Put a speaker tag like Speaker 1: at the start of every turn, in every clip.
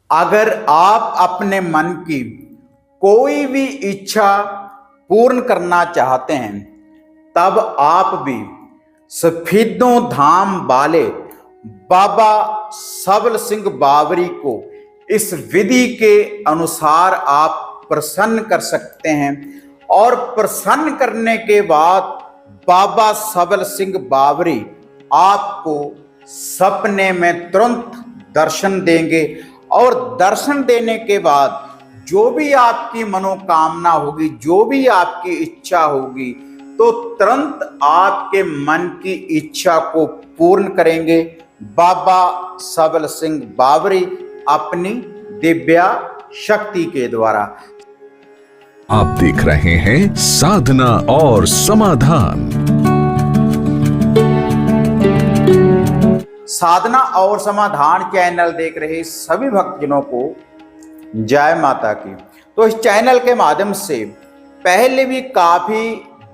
Speaker 1: अगर आप अपने मन की कोई भी इच्छा पूर्ण करना चाहते हैं, तब आप भी सफेदों धाम वाले बाबा सबल सिंह बावरी को इस विधि के अनुसार आप प्रसन्न कर सकते हैं। और प्रसन्न करने के बाद बाबा सबल सिंह बावरी आपको सपने में तुरंत दर्शन देंगे। और दर्शन देने के बाद जो भी आपकी मनोकामना होगी, जो भी आपकी इच्छा होगी, तो तुरंत आपके मन की इच्छा को पूर्ण करेंगे बाबा सबल सिंह बावरी अपनी दिव्या शक्ति के द्वारा।
Speaker 2: आप देख रहे हैं साधना और समाधान।
Speaker 1: साधना और समाधान चैनल देख रहे सभी भक्तजनों को जय माता की। तो इस चैनल के माध्यम से पहले भी काफी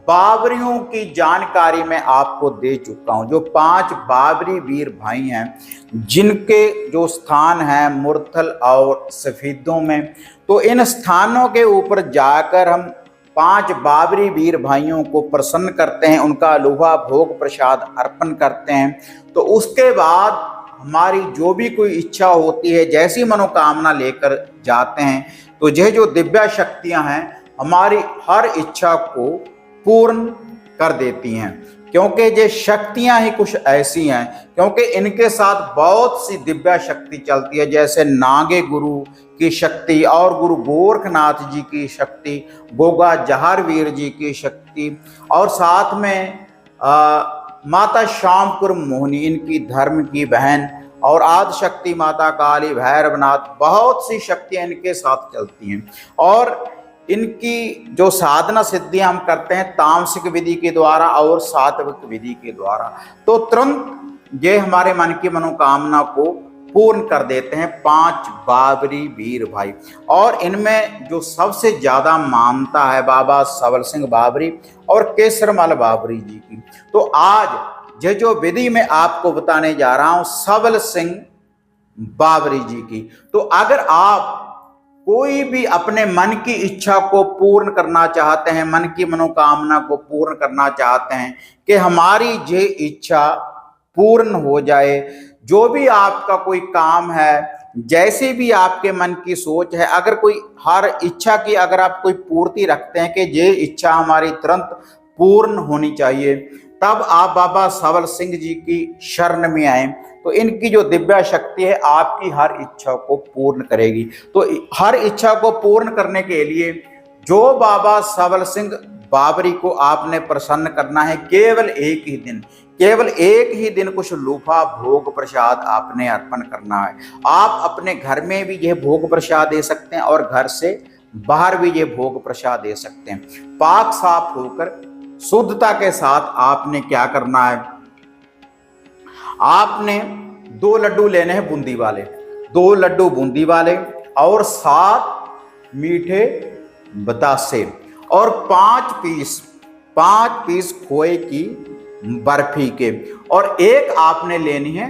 Speaker 1: बावरियों की जानकारी मैं आपको दे चुका हूं। जो 5 बावरी वीर भाई हैं, जिनके जो स्थान हैं मुरथल और सफेदों में, तो इन स्थानों के ऊपर जाकर हम 5 बावरी वीर भाइयों को प्रसन्न करते हैं, उनका लुहा भोग प्रसाद अर्पण करते हैं। तो उसके बाद हमारी जो भी कोई इच्छा होती है, जैसी मनोकामना लेकर जाते हैं, तो यह जो दिव्या शक्तियां हैं हमारी हर इच्छा को पूर्ण कर देती हैं। क्योंकि ये शक्तियां ही कुछ ऐसी हैं, क्योंकि इनके साथ बहुत सी दिव्या शक्ति चलती है, जैसे नागे गुरु की शक्ति और गुरु गोरखनाथ जी की शक्ति, गोगा जहार वीर जी की शक्ति, और साथ में माता श्यामपुर मोहिनी इनकी धर्म की बहन, और आदि शक्ति माता काली भैरवनाथ, बहुत सी शक्तियां इनके साथ चलती हैं। और इनकी जो साधना सिद्धियां हम करते हैं तामसिक विधि के द्वारा और सात्विक विधि के द्वारा, तो तुरंत ये हमारे मन की मनोकामना को पूर्ण कर देते हैं 5 बावरी वीर भाई। और इनमें जो सबसे ज्यादा मानता है बाबा सबल सिंह बावरी और केसरमल बावरी जी की। तो आज ये जो विधि मैं आपको बताने जा रहा हूं सबल सिंह बावरी जी की, तो अगर आप कोई भी अपने मन की इच्छा को पूर्ण करना चाहते हैं, मन की मनोकामना को पूर्ण करना चाहते हैं कि हमारी ये इच्छा पूर्ण हो जाए, जो भी आपका कोई काम है, जैसे भी आपके मन की सोच है, अगर कोई हर इच्छा की अगर आप कोई पूर्ति रखते हैं कि ये इच्छा हमारी तुरंत पूर्ण होनी चाहिए, तब आप बाबा सबल सिंह जी की शरण में आए। तो इनकी जो दिव्या शक्ति है आपकी हर इच्छा को पूर्ण करेगी। तो हर इच्छा को पूर्ण करने के लिए जो बाबा सबल सिंह बावरी को आपने प्रसन्न करना है, केवल एक ही दिन कुछ लूफा भोग प्रसाद आपने अर्पण करना है। आप अपने घर में भी यह भोग प्रसाद दे सकते हैं और घर से बाहर भी ये भोग प्रसाद दे सकते हैं। पाक साफ होकर शुद्धता के साथ आपने क्या करना है, आपने 2 लड्डू लेने हैं बूंदी वाले, 2 लड्डू बूंदी वाले और 7 मीठे बतासे और 5 पीस खोए की बर्फी के, और एक आपने लेनी है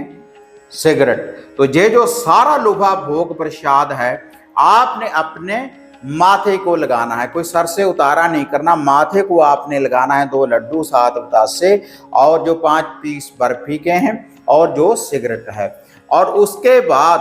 Speaker 1: सिगरेट। तो ये जो सारा लुभा भोग प्रसाद है आपने अपने माथे को लगाना है, कोई सर से उतारा नहीं करना, माथे को आपने लगाना है। 2 लड्डू 7 बतासे और जो 5 पीस बर्फी के हैं और जो सिगरेट है। और उसके बाद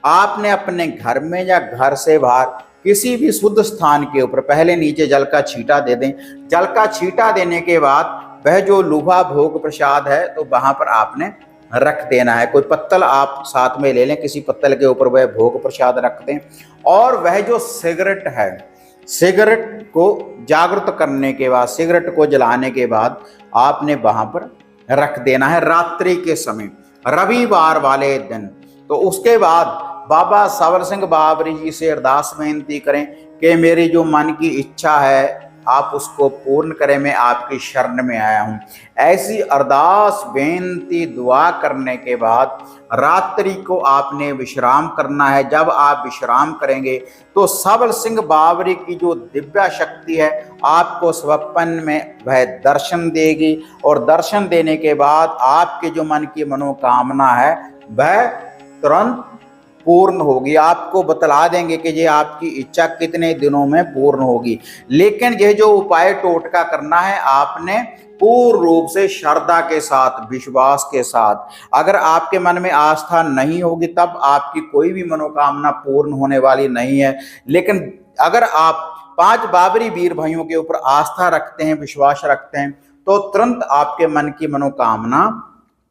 Speaker 1: आपने अपने घर में या घर से बाहर किसी भी शुद्ध स्थान के ऊपर पहले नीचे जल का छींटा दे दें। जल का छींटा देने के बाद वह जो लुभा भोग प्रसाद है तो वहां पर आपने रख देना है। कोई पत्तल आप साथ में ले लें, किसी पत्तल के ऊपर वह भोग प्रसाद रख दें। और वह जो सिगरेट है, सिगरेट को जागृत करने के बाद, सिगरेट को जलाने के बाद आपने वहां पर रख देना है रात्रि के समय, रविवार वाले दिन। तो उसके बाद बाबा सबल सिंह बावरी जी से अरदास बेनती करें कि मेरी जो मन की इच्छा है आप उसको पूर्ण करें, मैं आपकी शरण में आया हूं। ऐसी अरदास बेनती दुआ करने के बाद रात्रि को आपने विश्राम करना है। जब आप विश्राम करेंगे तो सबल सिंह बावरी की जो दिव्या शक्ति है आपको स्वप्न में वह दर्शन देगी, और दर्शन देने के बाद आपके जो मन की मनोकामना है वह तुरंत पूर्ण होगी। आपको बतला देंगे कि ये आपकी इच्छा कितने दिनों में पूर्ण होगी। लेकिन ये जो उपाय टोटका करना है आपने पूर्ण रूप से श्रद्धा के साथ, विश्वास के साथ। अगर आपके मन में आस्था नहीं होगी तब आपकी कोई भी मनोकामना पूर्ण होने वाली नहीं है। लेकिन अगर आप 5 बाबरी वीर भाइयों के ऊपर आस्था रखते हैं, विश्वास रखते हैं, तो तुरंत आपके मन की मनोकामना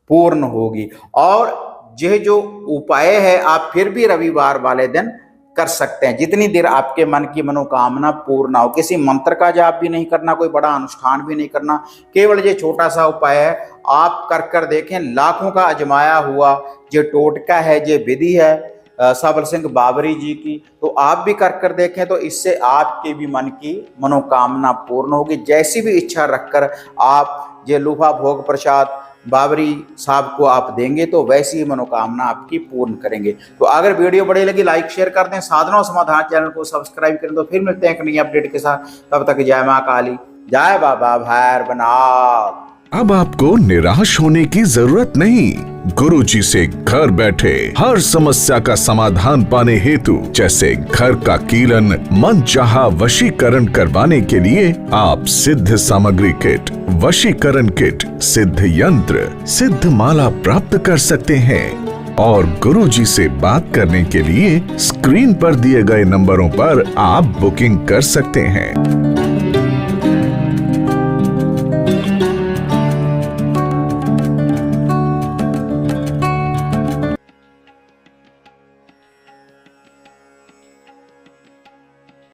Speaker 1: पूर्ण होगी। और यह जो उपाय है आप फिर भी रविवार वाले दिन कर सकते हैं, जितनी देर आपके मन की मनोकामना पूर्ण हो। किसी मंत्र का जाप भी नहीं करना, कोई बड़ा अनुष्ठान भी नहीं करना, केवल ये छोटा सा उपाय है, आप कर देखें। लाखों का आजमाया हुआ ये टोटका है, ये विधि है सबल सिंह बाबरी जी की, तो आप भी कर देखें, तो इससे आपके भी मन की मनोकामना पूर्ण होगी। जैसी भी इच्छा रखकर आप ये लूफा भोग प्रसाद बाबरी साहब को आप देंगे तो वैसी ही मनोकामना आपकी पूर्ण करेंगे। तो अगर वीडियो बढ़िया लगी लाइक शेयर कर दें, साधना और समाधान चैनल को सब्सक्राइब करें। तो फिर मिलते हैं एक नई अपडेट के साथ, तब तक जय मां काली, जय बाबा भैरवनाथ।
Speaker 2: अब आपको निराश होने की जरूरत नहीं। गुरुजी से घर बैठे हर समस्या का समाधान पाने हेतु, जैसे घर का कीलन, मनचाहा वशीकरण करवाने के लिए आप सिद्ध सामग्री किट, वशीकरण किट, सिद्ध यंत्र, सिद्ध माला प्राप्त कर सकते हैं। और गुरुजी से बात करने के लिए स्क्रीन पर दिए गए नंबरों पर आप बुकिंग कर सकते हैं।